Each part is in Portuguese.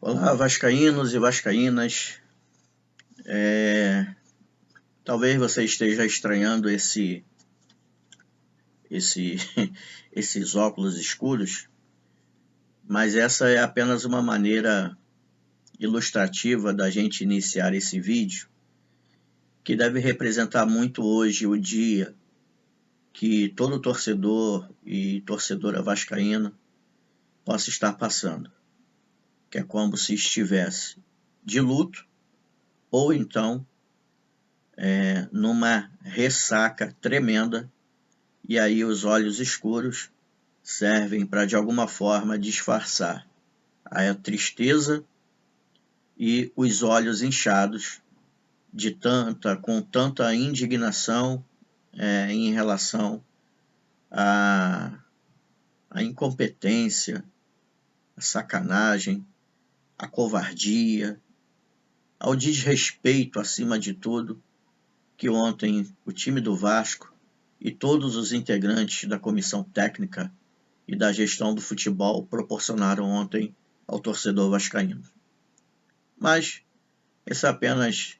Olá, vascaínos e vascaínas. Talvez você esteja estranhando esse, esses óculos escuros, mas essa é apenas uma maneira ilustrativa da gente iniciar esse vídeo, que deve representar muito hoje o dia que todo torcedor e torcedora vascaína possa estar passando, que é como se estivesse de luto ou então numa ressaca tremenda. E aí os olhos escuros servem para, de alguma forma, disfarçar a tristeza e os olhos inchados com tanta indignação em relação à, à incompetência, à sacanagem, à covardia, ao desrespeito, acima de tudo, que ontem o time do Vasco e todos os integrantes da comissão técnica e da gestão do futebol proporcionaram ontem ao torcedor vascaíno. Mas essa é apenas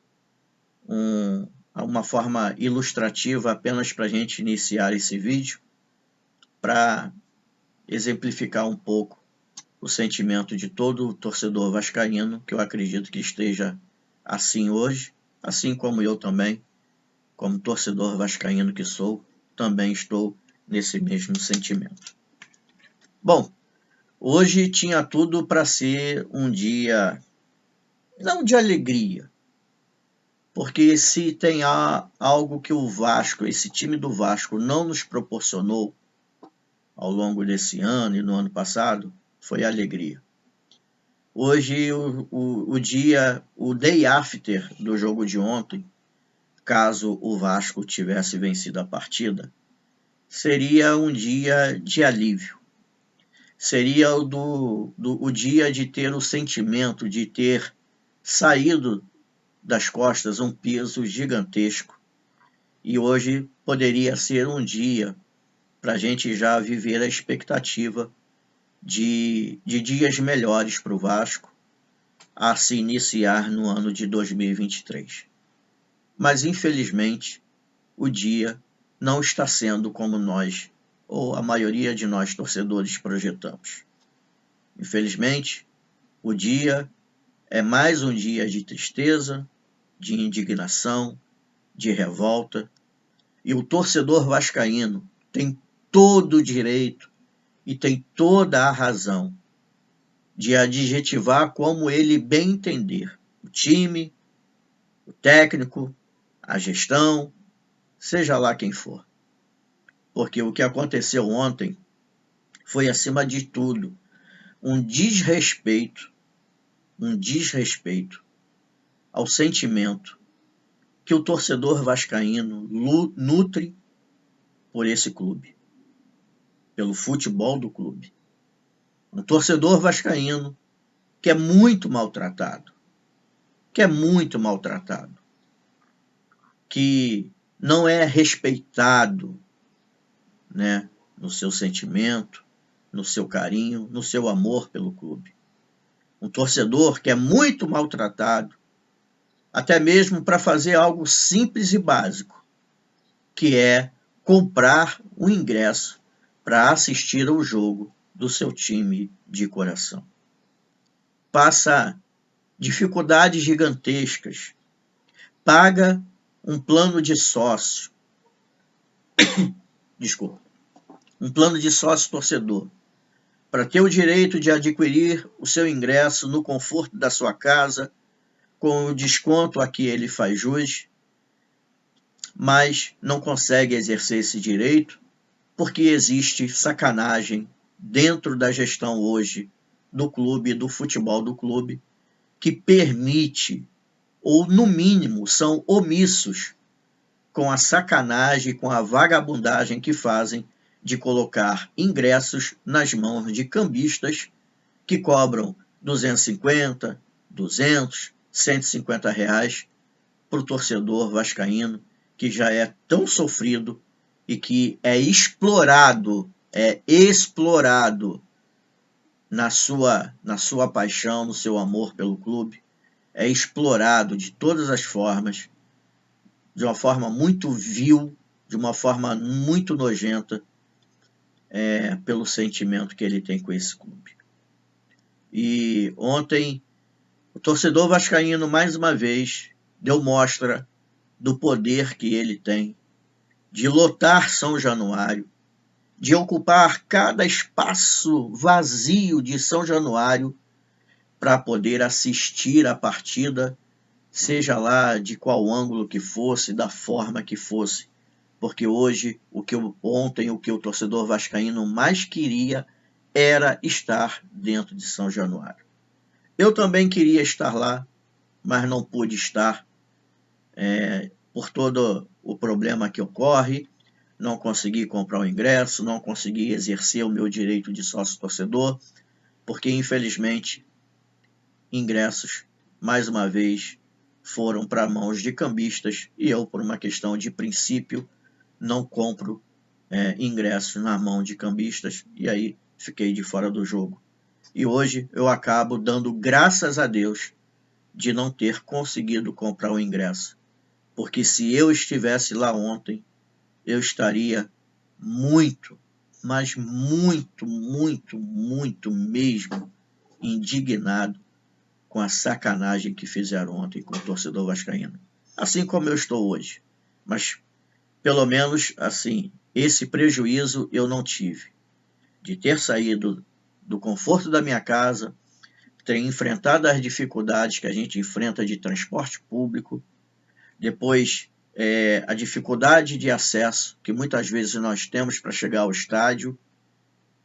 uma forma ilustrativa, apenas para a gente iniciar esse vídeo, para exemplificar um pouco o sentimento de todo torcedor vascaíno, que eu acredito que esteja assim hoje, assim como eu também, como torcedor vascaíno que sou, também estou nesse mesmo sentimento. Bom, hoje tinha tudo para ser um dia, não de alegria, porque se tem algo que o Vasco, esse time do Vasco, não nos proporcionou ao longo desse ano e no ano passado, foi alegria. Hoje, o day after do jogo de ontem, caso o Vasco tivesse vencido a partida, seria um dia de alívio. Seria o dia de ter o sentimento de ter saído das costas um peso gigantesco. E hoje poderia ser um dia para a gente já viver a expectativa de dias melhores para o Vasco a se iniciar no ano de 2023. Mas, infelizmente, o dia não está sendo como nós, ou a maioria de nós torcedores, projetamos. Infelizmente, o dia é mais um dia de tristeza, de indignação, de revolta, e o torcedor vascaíno tem todo o direito e tem toda a razão de adjetivar como ele bem entender o time, o técnico, a gestão, seja lá quem for. Porque o que aconteceu ontem foi, acima de tudo, um desrespeito ao sentimento que o torcedor vascaíno nutre por esse clube, pelo futebol do clube. Um torcedor vascaíno que é muito maltratado, que não é respeitado, né, no seu sentimento, no seu carinho, no seu amor pelo clube. Um torcedor que é muito maltratado, até mesmo para fazer algo simples e básico, que é comprar um ingresso para assistir ao jogo do seu time de coração. Passa dificuldades gigantescas, paga um plano de sócio, um plano de sócio torcedor, para ter o direito de adquirir o seu ingresso no conforto da sua casa, com o desconto a que ele faz jus, mas não consegue exercer esse direito porque existe sacanagem dentro da gestão hoje do clube, do futebol do clube, que permite, ou no mínimo são omissos com a sacanagem, com a vagabundagem que fazem de colocar ingressos nas mãos de cambistas que cobram 250, 200, 150 reais para o torcedor vascaíno, que já é tão sofrido e que é explorado na sua paixão, no seu amor pelo clube, é explorado de todas as formas, de uma forma muito vil, de uma forma muito nojenta, pelo sentimento que ele tem com esse clube. E ontem, o torcedor vascaíno, mais uma vez, deu mostra do poder que ele tem de lotar São Januário, de ocupar cada espaço vazio de São Januário para poder assistir a partida, seja lá de qual ângulo que fosse, da forma que fosse. Porque hoje, ontem, o que o torcedor vascaíno mais queria era estar dentro de São Januário. Eu também queria estar lá, mas não pude estar, por todo o problema que ocorre. Não consegui comprar o ingresso, não consegui exercer o meu direito de sócio-torcedor, porque, infelizmente, ingressos, mais uma vez, foram para mãos de cambistas e eu, por uma questão de princípio, não compro ingressos na mão de cambistas e aí fiquei de fora do jogo. E hoje eu acabo dando graças a Deus de não ter conseguido comprar o ingresso, porque se eu estivesse lá ontem, eu estaria muito, mas muito, muito, muito mesmo indignado com a sacanagem que fizeram ontem com o torcedor vascaíno. Assim como eu estou hoje. Mas, pelo menos, assim, esse prejuízo eu não tive. De ter saído do conforto da minha casa, ter enfrentado as dificuldades que a gente enfrenta de transporte público, depois a dificuldade de acesso que muitas vezes nós temos para chegar ao estádio,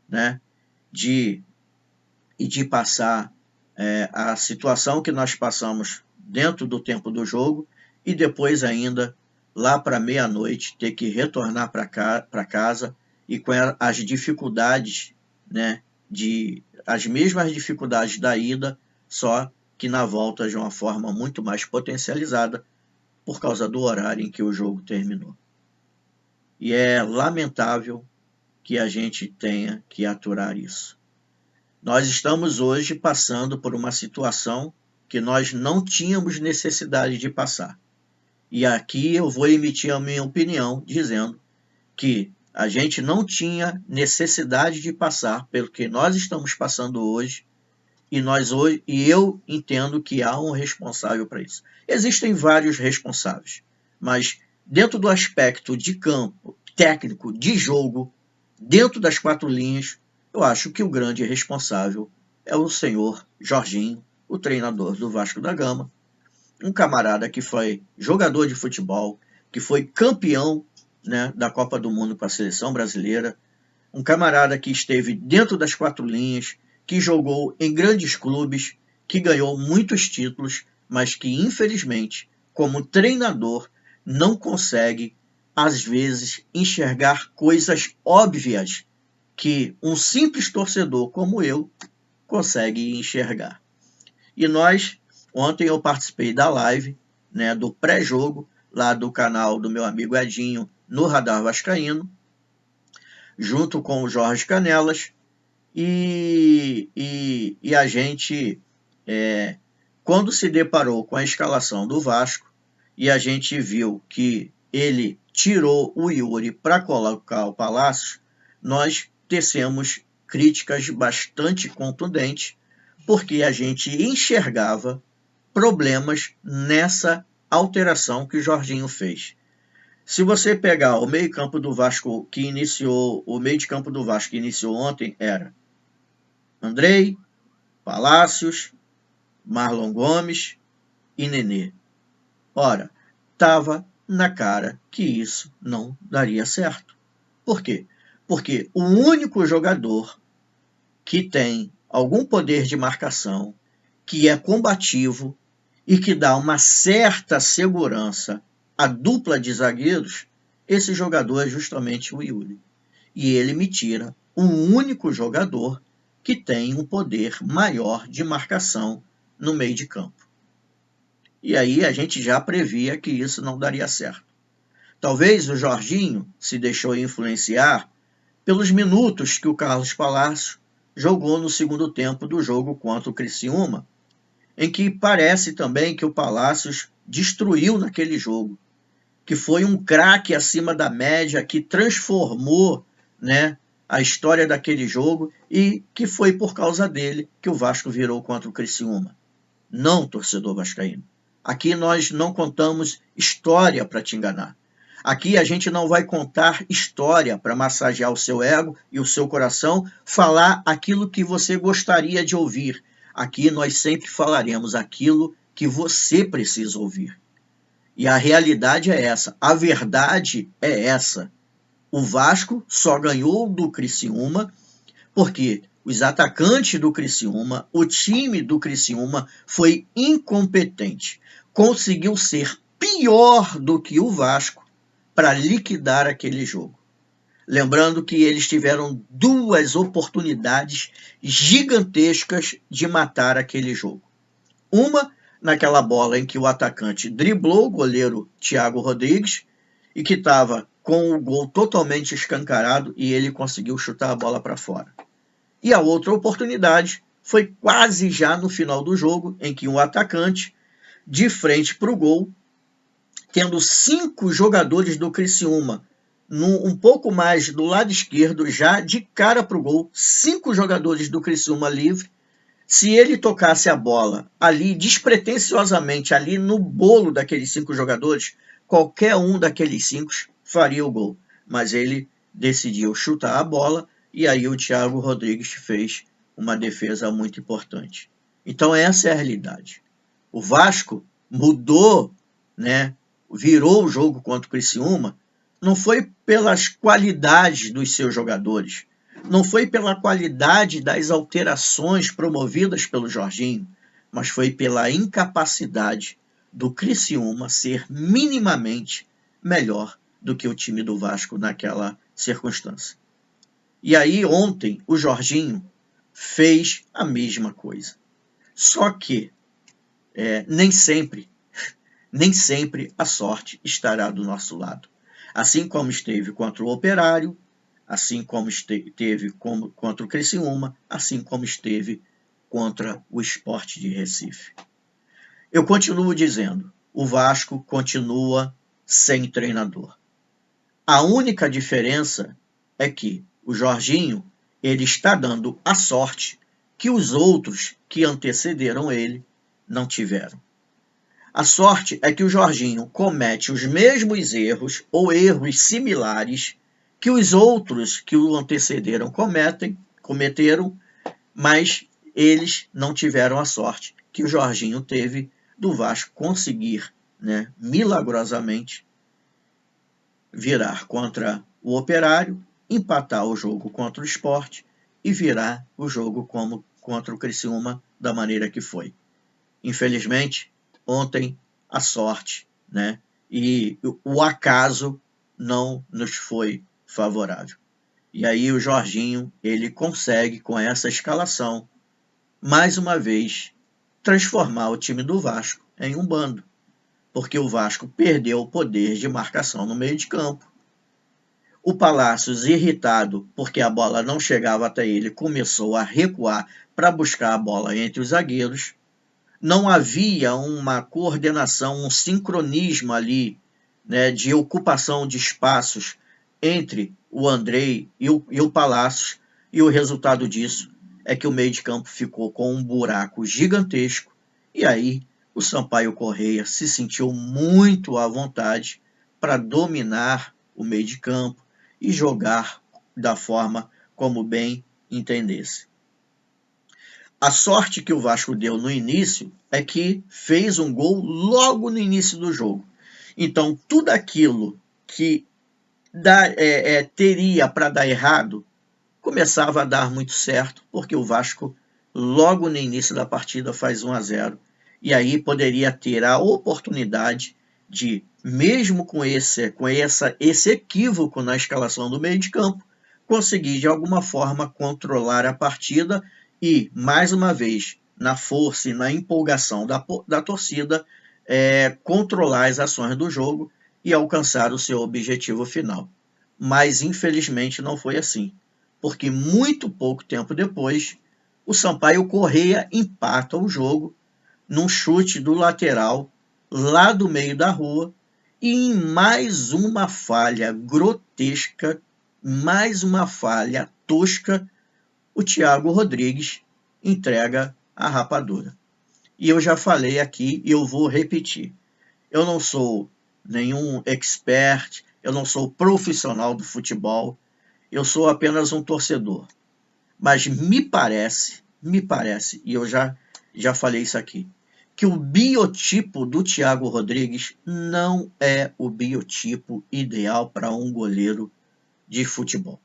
né? de passar a situação que nós passamos dentro do tempo do jogo e depois ainda, lá para meia-noite, ter que retornar para casa e com as dificuldades, né? As mesmas dificuldades da ida, só que na volta de uma forma muito mais potencializada, por causa do horário em que o jogo terminou. E é lamentável que a gente tenha que aturar isso. Nós estamos hoje passando por uma situação que nós não tínhamos necessidade de passar. E aqui eu vou emitir a minha opinião, dizendo que a gente não tinha necessidade de passar pelo que nós estamos passando hoje, e eu entendo que há um responsável para isso. Existem vários responsáveis, mas dentro do aspecto de campo, técnico, de jogo, dentro das quatro linhas, eu acho que o grande responsável é o senhor Jorginho, o treinador do Vasco da Gama, um camarada que foi jogador de futebol, que foi campeão, né, da Copa do Mundo com a seleção brasileira, um camarada que esteve dentro das quatro linhas, que jogou em grandes clubes, que ganhou muitos títulos, mas que, infelizmente, como treinador, não consegue, às vezes, enxergar coisas óbvias que um simples torcedor como eu consegue enxergar. E ontem eu participei da live, né, do pré-jogo, lá do canal do meu amigo Edinho, no Radar Vascaíno, junto com o Jorge Canelas, e a gente, quando se deparou com a escalação do Vasco, e a gente viu que ele tirou o Yuri para colocar o Palácios, nós tecemos críticas bastante contundentes, porque a gente enxergava problemas nessa alteração que o Jorginho fez. Se você pegar o meio-campo do Vasco que iniciou, o meio de campo do Vasco que iniciou ontem era Andrei, Palácios, Marlon Gomes e Nenê. Ora, estava na cara que isso não daria certo. Por quê? Porque o único jogador que tem algum poder de marcação, que é combativo e que dá uma certa segurança à dupla de zagueiros, esse jogador é justamente o Yuri. E ele me tira um único jogador que tem um poder maior de marcação no meio de campo. E aí a gente já previa que isso não daria certo. Talvez o Jorginho se deixou influenciar pelos minutos que o Carlos Palácio jogou no segundo tempo do jogo contra o Criciúma, em que parece também que o Palácios destruiu naquele jogo, que foi um craque acima da média, que transformou, né, a história daquele jogo, e que foi por causa dele que o Vasco virou contra o Criciúma. Não, torcedor vascaíno. Aqui nós não contamos história para te enganar. Aqui a gente não vai contar história para massagear o seu ego e o seu coração, falar aquilo que você gostaria de ouvir. Aqui nós sempre falaremos aquilo que você precisa ouvir. E a realidade é essa, a verdade é essa. O Vasco só ganhou do Criciúma porque os atacantes do Criciúma, o time do Criciúma foi incompetente. Conseguiu ser pior do que o Vasco para liquidar aquele jogo. Lembrando que eles tiveram duas oportunidades gigantescas de matar aquele jogo. Uma, naquela bola em que o atacante driblou o goleiro Thiago Rodrigues e que estava com o gol totalmente escancarado e ele conseguiu chutar a bola para fora. E a outra oportunidade foi quase já no final do jogo, em que um atacante, de frente para o gol, tendo 5 jogadores do Criciúma, um pouco mais do lado esquerdo, já de cara para o gol, 5 jogadores do Criciúma livre. Se ele tocasse a bola ali, despretensiosamente, ali no bolo daqueles 5 jogadores, qualquer um daqueles 5 faria o gol. Mas ele decidiu chutar a bola e aí o Thiago Rodrigues fez uma defesa muito importante. Então essa é a realidade. O Vasco mudou, né, virou o jogo contra o Criciúma, não foi pelas qualidades dos seus jogadores, não foi pela qualidade das alterações promovidas pelo Jorginho, mas foi pela incapacidade do Criciúma ser minimamente melhor do que o time do Vasco naquela circunstância. E aí ontem o Jorginho fez a mesma coisa. Só que nem sempre a sorte estará do nosso lado. Assim como esteve contra o Operário, assim como esteve contra o Criciúma, assim como esteve contra o Sport de Recife. Eu continuo dizendo, o Vasco continua sem treinador. A única diferença é que o Jorginho ele está dando a sorte que os outros que antecederam ele não tiveram. A sorte é que o Jorginho comete os mesmos erros ou erros similares que os outros que o antecederam cometeram, mas eles não tiveram a sorte que o Jorginho teve do Vasco conseguir, né, milagrosamente, virar contra o Operário, empatar o jogo contra o Sport e virar o jogo contra o Criciúma da maneira que foi. Infelizmente, ontem a sorte, né, e o acaso não nos foi favorável. E aí o Jorginho, ele consegue com essa escalação, mais uma vez, transformar o time do Vasco em um bando, porque o Vasco perdeu o poder de marcação no meio de campo. O Palácios, irritado porque a bola não chegava até ele, começou a recuar para buscar a bola entre os zagueiros. Não havia uma coordenação, um sincronismo ali, né, de ocupação de espaços entre o Andrei e o Palácios, e o resultado disso é que o meio de campo ficou com um buraco gigantesco, e aí o Sampaio Corrêa se sentiu muito à vontade para dominar o meio de campo e jogar da forma como bem entendesse. A sorte que o Vasco deu no início é que fez um gol logo no início do jogo. Então, tudo aquilo que teria para dar errado, começava a dar muito certo, porque o Vasco, logo no início da partida, faz 1-0. E aí poderia ter a oportunidade de, mesmo com esse equívoco na escalação do meio de campo, conseguir de alguma forma controlar a partida e, mais uma vez, na força e na empolgação da torcida, controlar as ações do jogo e alcançar o seu objetivo final. Mas, infelizmente, não foi assim. porque muito pouco tempo depois, o Sampaio Corrêa empata o jogo num chute do lateral lá do meio da rua e em mais uma falha grotesca, mais uma falha tosca, o Thiago Rodrigues entrega a rapadura. E eu já falei aqui e eu vou repetir. Eu não sou nenhum expert, eu não sou profissional do futebol, eu sou apenas um torcedor. Mas me parece, e eu já falei isso aqui, que o biotipo do Thiago Rodrigues não é o biotipo ideal para um goleiro de futebol.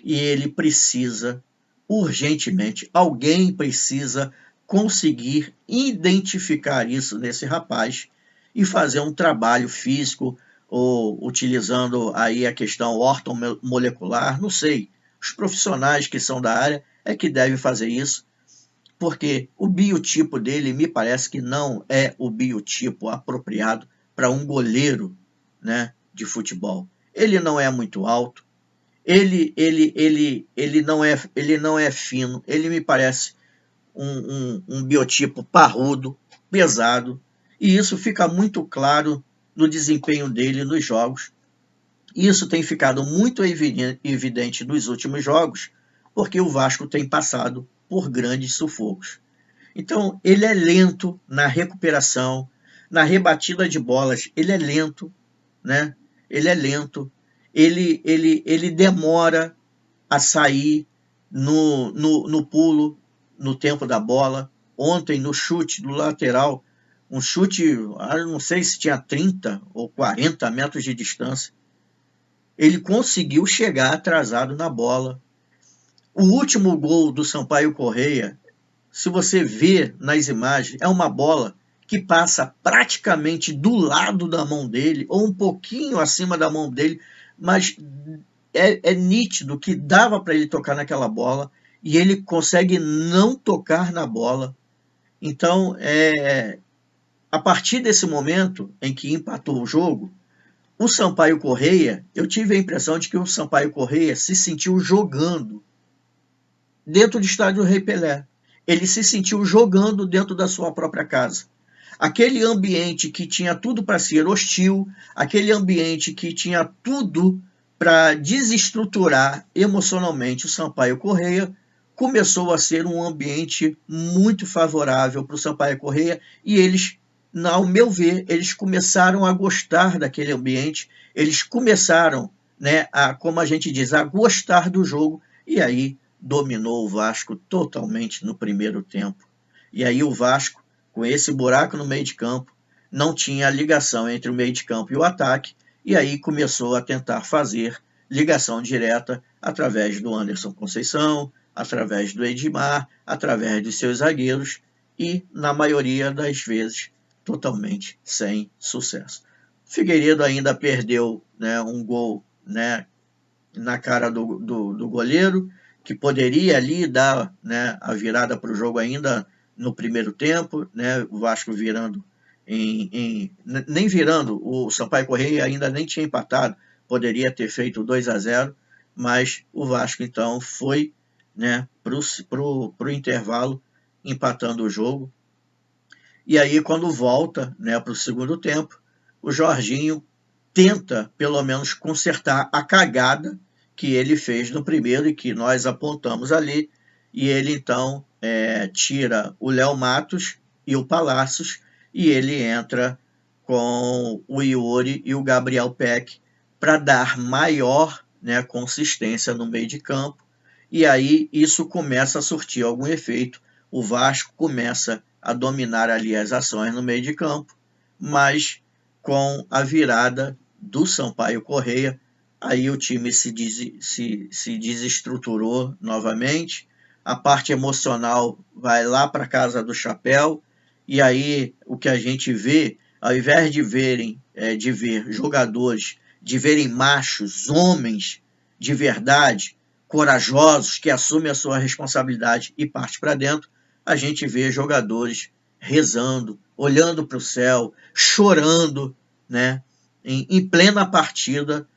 E ele precisa, urgentemente, alguém precisa conseguir identificar isso nesse rapaz e fazer um trabalho físico, ou utilizando aí a questão ortomolecular, não sei. Os profissionais que são da área é que devem fazer isso, porque o biotipo dele me parece que não é o biotipo apropriado para um goleiro, né, de futebol. Ele não é muito alto, ele não é fino, ele me parece um biotipo parrudo, pesado, e isso fica muito claro no desempenho dele nos jogos. Isso tem ficado muito evidente nos últimos jogos, porque o Vasco tem passado por grandes sufocos. Então, ele é lento na recuperação, na rebatida de bolas, ele é lento, né? Ele é lento, ele demora a sair no pulo, no tempo da bola. Ontem, no chute do lateral, um chute, não sei se tinha 30 ou 40 metros de distância, ele conseguiu chegar atrasado na bola. O último gol do Sampaio Corrêa, se você vê nas imagens, é uma bola que passa praticamente do lado da mão dele, ou um pouquinho acima da mão dele, mas é nítido que dava para ele tocar naquela bola e ele consegue não tocar na bola. Então, a partir desse momento em que empatou o jogo, o Sampaio Corrêa, eu tive a impressão de que o Sampaio Corrêa se sentiu jogando dentro do estádio Rei Pelé. Ele se sentiu jogando dentro da sua própria casa. Aquele ambiente que tinha tudo para ser hostil, aquele ambiente que tinha tudo para desestruturar emocionalmente o Sampaio Corrêa, começou a ser um ambiente muito favorável para o Sampaio Corrêa e eles, ao meu ver, eles começaram a gostar daquele ambiente, eles começaram, né, como a gente diz, a gostar do jogo e aí dominou o Vasco totalmente no primeiro tempo. E aí o Vasco, com esse buraco no meio de campo, não tinha ligação entre o meio de campo e o ataque, e aí começou a tentar fazer ligação direta através do Anderson Conceição, através do Edmar, através dos seus zagueiros, e, na maioria das vezes, totalmente sem sucesso. Figueiredo ainda perdeu, né, um gol, né, na cara do goleiro, que poderia ali dar, né, a virada para o jogo ainda no primeiro tempo, né, o Vasco virando nem virando, o Sampaio Corrêa ainda nem tinha empatado, poderia ter feito 2-0, mas o Vasco então foi, né, pro intervalo empatando o jogo. E aí quando volta, né, para o segundo tempo, o Jorginho tenta pelo menos consertar a cagada que ele fez no primeiro e que nós apontamos ali, e ele então tira o Léo Matos e o Palácios, e ele entra com o Iori e o Gabriel Peck para dar maior, né, consistência no meio de campo, e aí isso começa a surtir algum efeito, o Vasco começa a dominar ali as ações no meio de campo, mas com a virada do Sampaio Corrêa, aí o time se desestruturou novamente, a parte emocional vai lá para a casa do chapéu, e aí o que a gente vê, ao invés de ver jogadores, de verem machos, homens de verdade, corajosos, que assumem a sua responsabilidade e partem para dentro, a gente vê jogadores rezando, olhando para o céu, chorando, né, em plena partida,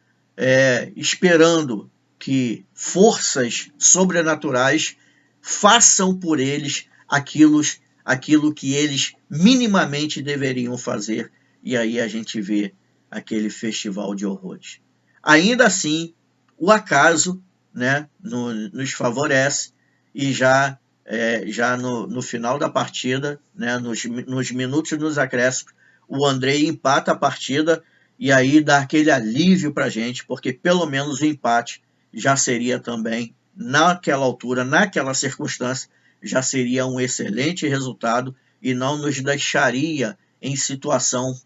esperando que forças sobrenaturais façam por eles aquilo que eles minimamente deveriam fazer, e aí a gente vê aquele festival de horrores. Ainda assim, o acaso, né, nos favorece, e já no final da partida, né, nos minutos nos acréscimos, o Andrei empata a partida, e aí dá aquele alívio para a gente, porque pelo menos o empate já seria também, naquela altura, naquela circunstância, já seria um excelente resultado e não nos deixaria em situação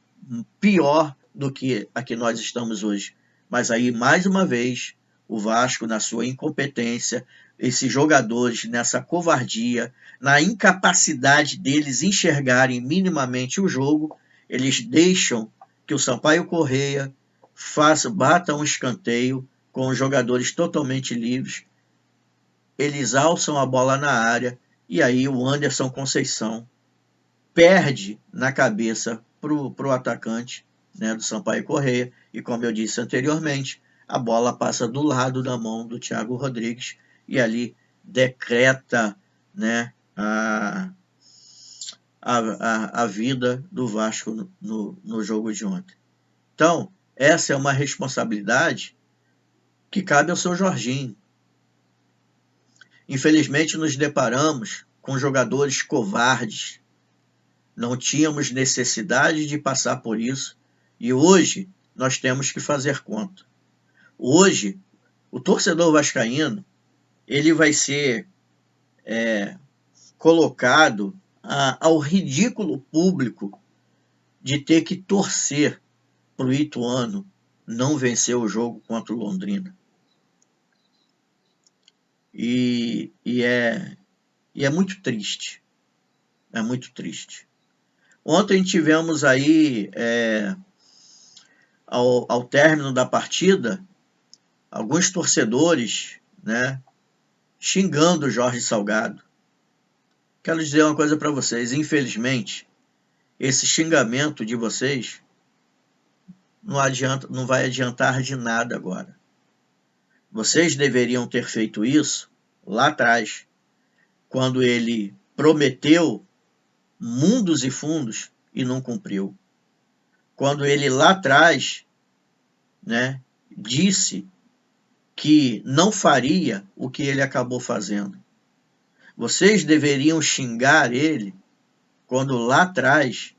pior do que a que nós estamos hoje. Mas aí, mais uma vez, o Vasco, na sua incompetência, esses jogadores nessa covardia, na incapacidade deles enxergarem minimamente o jogo, eles deixam que o Sampaio Corrêa bata um escanteio com os jogadores totalmente livres, eles alçam a bola na área, e aí o Anderson Conceição perde na cabeça para o atacante, né, do Sampaio Corrêa, e como eu disse anteriormente, a bola passa do lado da mão do Thiago Rodrigues, e ali decreta, né, a vida do Vasco no jogo de ontem. Então, essa é uma responsabilidade que cabe ao seu Jorginho. Infelizmente, nos deparamos com jogadores covardes. Não tínhamos necessidade de passar por isso, e hoje nós temos que fazer conta. Hoje, o torcedor vascaíno, ele vai ser colocado ao ridículo público de ter que torcer para o Ituano não vencer o jogo contra o Londrina. E é muito triste. É muito triste. Ontem tivemos aí, ao término da partida, alguns torcedores, né, xingando o Jorge Salgado. Quero dizer uma coisa para vocês, infelizmente, esse xingamento de vocês não vai adiantar de nada agora. Vocês deveriam ter feito isso lá atrás, quando ele prometeu mundos e fundos e não cumpriu. Quando ele lá atrás, né, disse que não faria o que ele acabou fazendo. Vocês deveriam xingar ele quando lá atrás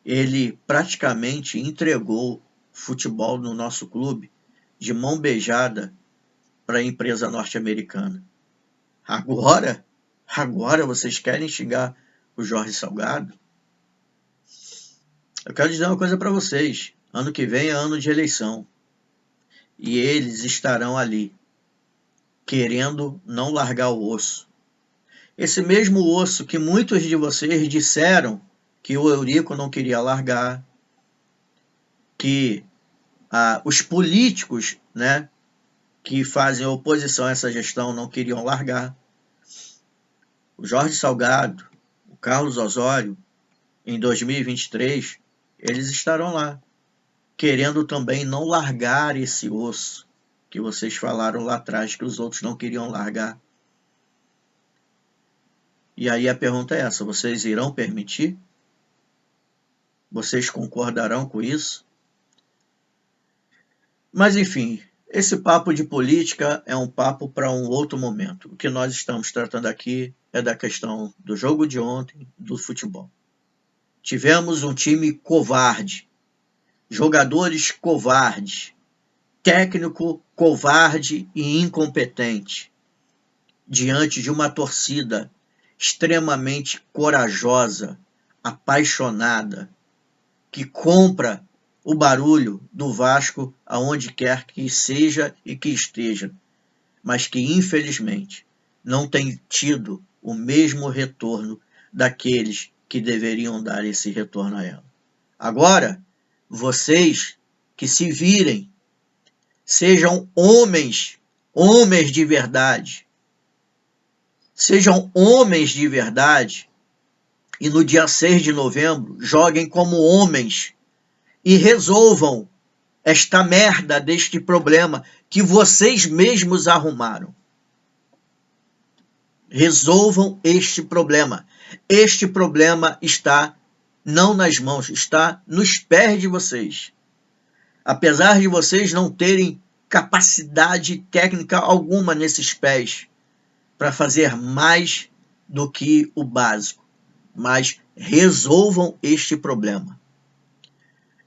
ele praticamente entregou futebol no nosso clube de mão beijada para a empresa norte-americana. Agora vocês querem xingar o Jorge Salgado? Eu quero dizer uma coisa para vocês. Ano que vem é ano de eleição. E eles estarão ali, querendo não largar o osso. Esse mesmo osso que muitos de vocês disseram que o Eurico não queria largar, que os políticos, né, que fazem oposição a essa gestão não queriam largar. O Jorge Salgado, o Carlos Osório, em 2023, eles estarão lá, querendo também não largar esse osso que vocês falaram lá atrás que os outros não queriam largar. E aí a pergunta é essa: vocês irão permitir? Vocês concordarão com isso? Mas enfim, esse papo de política é um papo para um outro momento. O que nós estamos tratando aqui é da questão do jogo de ontem, do futebol. Tivemos um time covarde, jogadores covardes, técnico covarde e incompetente, diante de uma torcida extremamente corajosa, apaixonada, que compra o barulho do Vasco aonde quer que seja e que esteja, mas que infelizmente não tem tido o mesmo retorno daqueles que deveriam dar esse retorno a ela. Agora, vocês que se virem, sejam homens de verdade, sejam homens de verdade, e no dia 6 de novembro joguem como homens e resolvam esta merda deste problema que vocês mesmos arrumaram. Resolvam este problema. Este problema está não nas mãos, está nos pés de vocês. Apesar de vocês não terem capacidade técnica alguma nesses pés para fazer mais do que o básico, mas resolvam este problema.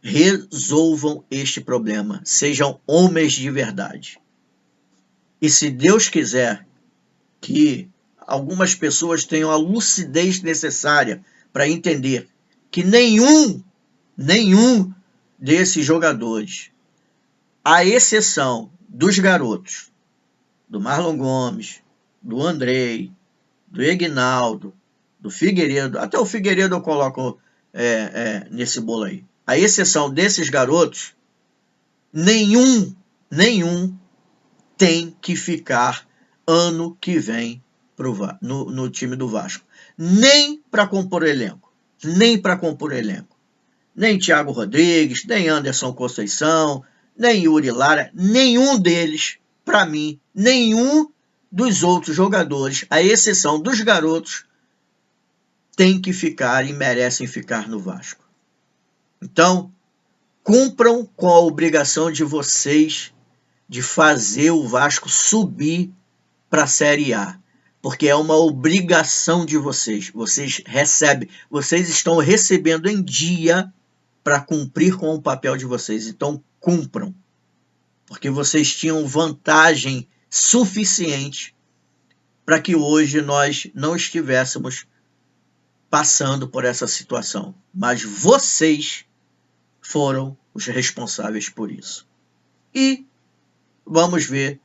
Resolvam este problema. Sejam homens de verdade. E se Deus quiser que algumas pessoas tenham a lucidez necessária para entender que nenhum desses jogadores, à exceção dos garotos, do Marlon Gomes, do Andrei, do Egnaldo, do Figueiredo, até o Figueiredo eu coloco nesse bolo aí. À exceção desses garotos, nenhum tem que ficar ano que vem no time do Vasco. Nem para compor elenco. Nem Thiago Rodrigues, nem Anderson Conceição, nem Yuri Lara, nenhum deles, para mim, nenhum dos outros jogadores, à exceção dos garotos, tem que ficar e merecem ficar no Vasco. Então, cumpram com a obrigação de vocês de fazer o Vasco subir para a Série A, porque é uma obrigação de vocês. Vocês estão recebendo em dia para cumprir com o papel de vocês. Então, cumpram, porque vocês tinham vantagem suficiente para que hoje nós não estivéssemos passando por essa situação. Mas vocês foram os responsáveis por isso. E vamos ver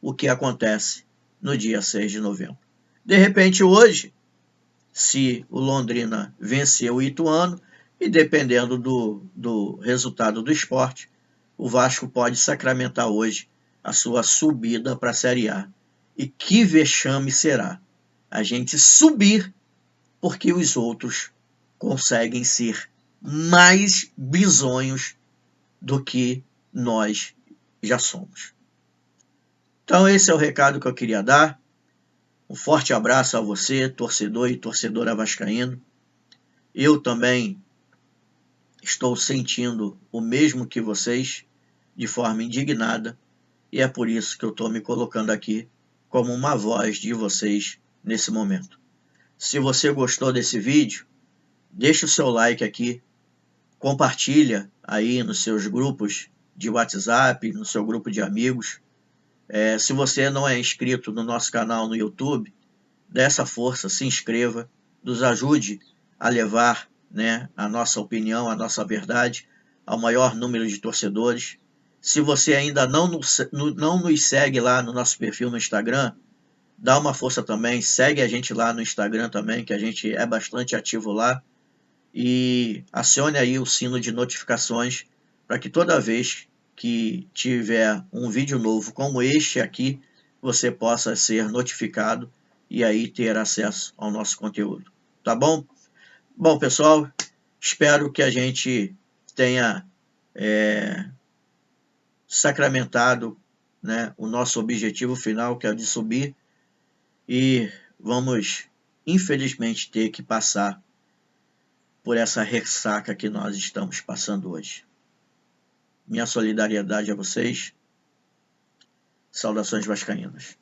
o que acontece no dia 6 de novembro. De repente, hoje, se o Londrina vencer o Ituano, e dependendo do resultado do Sport, o Vasco pode sacramentar hoje a sua subida para a Série A. E que vexame será a gente subir porque os outros conseguem ser mais bizonhos do que nós já somos. Então esse é o recado que eu queria dar. Um forte abraço a você, torcedor e torcedora vascaíno. Eu também estou sentindo o mesmo que vocês, de forma indignada, e é por isso que eu estou me colocando aqui como uma voz de vocês nesse momento. Se você gostou desse vídeo, deixa o seu like aqui, compartilha aí nos seus grupos de WhatsApp, no seu grupo de amigos. Se você não é inscrito no nosso canal no YouTube, dê essa força, se inscreva, nos ajude a levar a nossa opinião, a nossa verdade ao maior número de torcedores. Se você ainda não nos segue lá no nosso perfil no Instagram, dá uma força também, segue a gente lá no Instagram também, que a gente é bastante ativo lá, e acione aí o sino de notificações para que toda vez que tiver um vídeo novo como este aqui, você possa ser notificado e aí ter acesso ao nosso conteúdo. Tá bom? Bom, pessoal, espero que a gente tenha sacramentado o nosso objetivo final, que é o de subir, e vamos, infelizmente, ter que passar por essa ressaca que nós estamos passando hoje. Minha solidariedade a vocês. Saudações vascaínas.